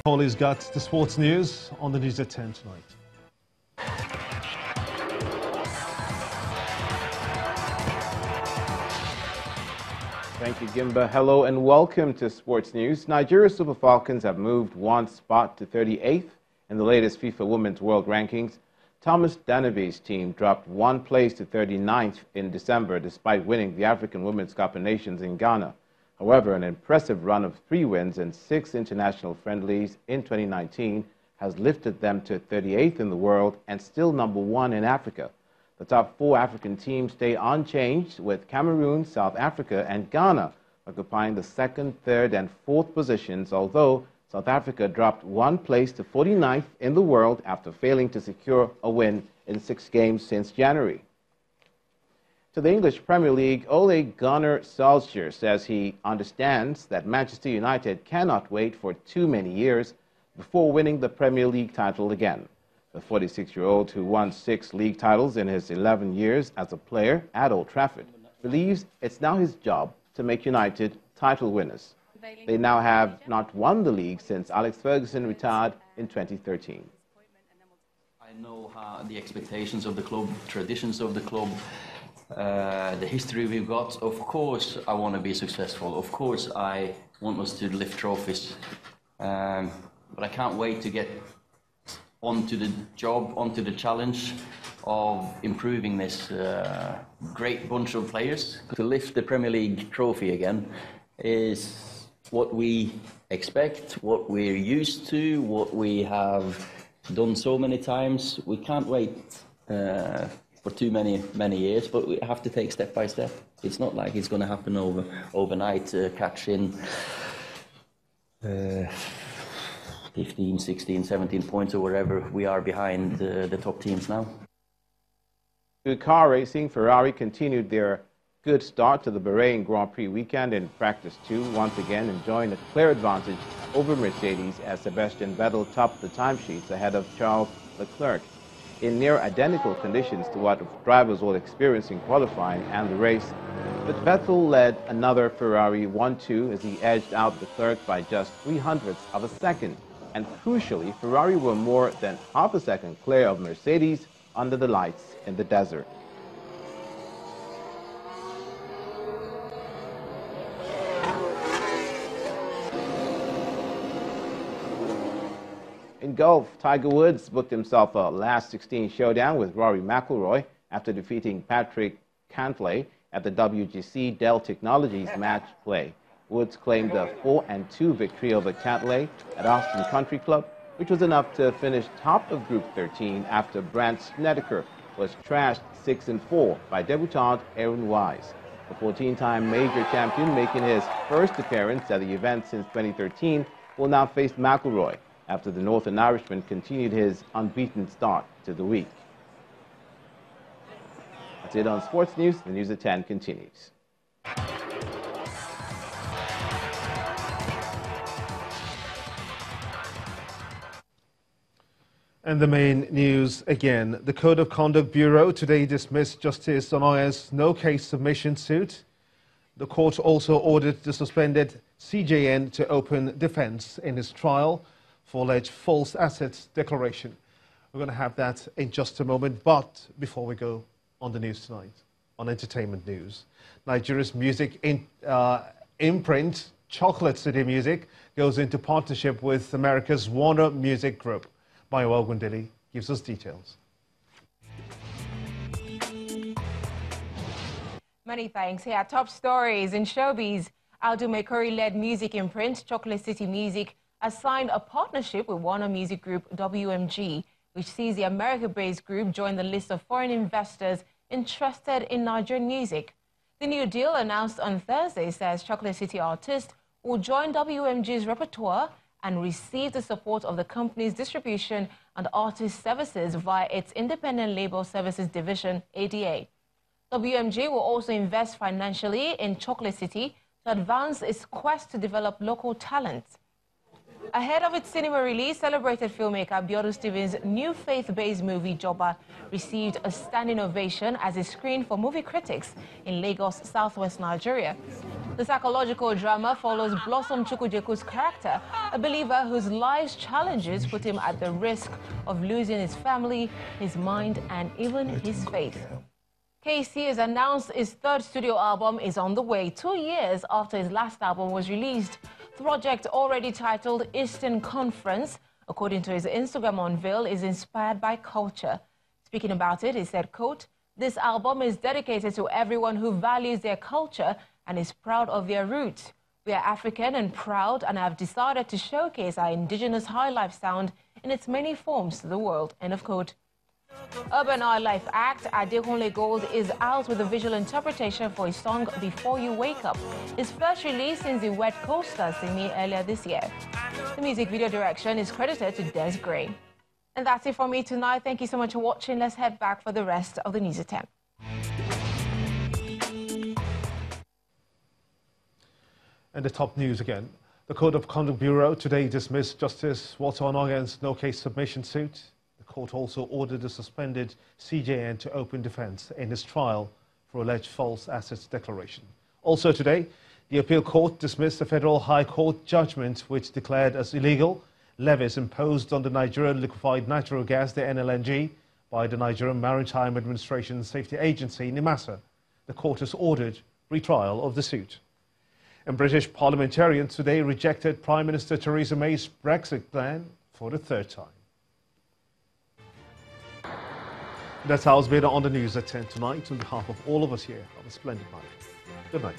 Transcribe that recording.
Paulie's got the sports news on the news at 10 tonight. Thank you, Gimba. Hello and welcome to Sports News. Nigeria's Super Falcons have moved one spot to 38th in the latest FIFA Women's World Rankings. Thomas Danaby's team dropped one place to 39th in December despite winning the African Women's Cup of Nations in Ghana. However, an impressive run of 3 wins and 6 international friendlies in 2019 has lifted them to 38th in the world and still number 1 in Africa. The top 4 African teams stay unchanged, with Cameroon, South Africa and Ghana occupying the 2nd, 3rd and 4th positions, although South Africa dropped one place to 49th in the world after failing to secure a win in 6 games since January. To the English Premier League, Ole Gunnar Solskjaer says he understands that Manchester United cannot wait for too many years before winning the Premier League title again. The 46-year-old, who won 6 league titles in his 11 years as a player at Old Trafford, believes it's now his job to make United title winners. They now have not won the league since Alex Ferguson retired in 2013. I know the expectations of the club, traditions of the club, the history we've got. Of course I want to be successful. Of course I want us to lift trophies. But I can't wait to get onto the job, onto the challenge of improving this great bunch of players. To lift the Premier League trophy again is what we expect, what we're used to, what we have done so many times. We can't wait for too many years, but we have to take step by step. It's not like it's going to happen overnight, catch in 15, 16, 17 points or wherever we are behind the top teams now. To car racing, Ferrari continued their good start to the Bahrain Grand Prix weekend in practice 2, once again enjoying a clear advantage over Mercedes as Sebastian Vettel topped the timesheets ahead of Charles Leclerc in near identical conditions to what drivers will experience in qualifying and the race. But Vettel led another Ferrari 1-2 as he edged out Leclerc by just 0.03 of a second. And crucially, Ferrari were more than half a second clear of Mercedes under the lights in the desert. In golf, Tiger Woods booked himself a last 16 showdown with Rory McIlroy after defeating Patrick Cantlay at the WGC Dell Technologies match play. Woods claimed a 4-2 victory over Cantlay at Austin Country Club, which was enough to finish top of Group 13 after Brandt Snedeker was trashed 6-4 by debutant Aaron Wise. The 14-time major champion, making his first appearance at the event since 2013, will now face McIlroy after the Northern Irishman continued his unbeaten start to the week. That's it on Sports News. The News at 10 continues. And the main news again. The Code of Conduct Bureau today dismissed Justice Onoya's no-case submission suit. The court also ordered the suspended CJN to open defense in his trial for alleged false assets declaration. We're going to have that in just a moment, but before we go on the news tonight, on entertainment news, Nigeria's music imprint, Chocolate City Music, goes into partnership with America's Warner Music Group. Bayo Ogundili gives us details. Many thanks. Here are top stories in showbiz. Aldo Mekori-led music imprint, Chocolate City Music, has signed a partnership with Warner Music Group WMG, which sees the America-based group join the list of foreign investors interested in Nigerian music. The new deal, announced on Thursday, says Chocolate City artists will join WMG's repertoire and receive the support of the company's distribution and artist services via its independent label services division, ADA. WMG will also invest financially in Chocolate City to advance its quest to develop local talent. Ahead of its cinema release, celebrated filmmaker Abiodun Stevens' new faith-based movie, Joba, received a standing ovation as it screened for movie critics in Lagos, southwest Nigeria. The The psychological drama follows Blossom Chukwujeku's character, a believer whose life's challenges put him at the risk of losing his family, his mind, and even his faith. KC has announced his third studio album is on the way 2 years after his last album was released. The project, already titled Eastern Conference, according to his Instagram unveil, is inspired by culture. Speaking about it, he said, quote, "This album is dedicated to everyone who values their culture and is proud of their roots. We are African and proud and have decided to showcase our indigenous high life sound in its many forms to the world." End of quote. Urban Wildlife Act Adekunle Gold is out with a visual interpretation for his song Before You Wake Up, his first release since the Wet Coaster singing earlier this year. The music video direction is credited to Des Gray. And that's it from me tonight. Thank you so much for watching. Let's head back for the rest of the News at 10. And the top news again. The Code of Conduct Bureau today dismissed Justice Walter Onoyan's no-case submission suit. The court also ordered the suspended CJN to open defense in his trial for alleged false assets declaration. Also today, the appeal court dismissed the Federal High Court judgment which declared as illegal levies imposed on the Nigerian liquefied natural gas, the NLNG, by the Nigerian Maritime Administration Safety Agency, NIMASA. The court has ordered retrial of the suit. And British parliamentarians today rejected Prime Minister Theresa May's Brexit plan for the third time. That's how it's been on the News at 10 tonight. On behalf of all of us here, have a splendid night. Good night.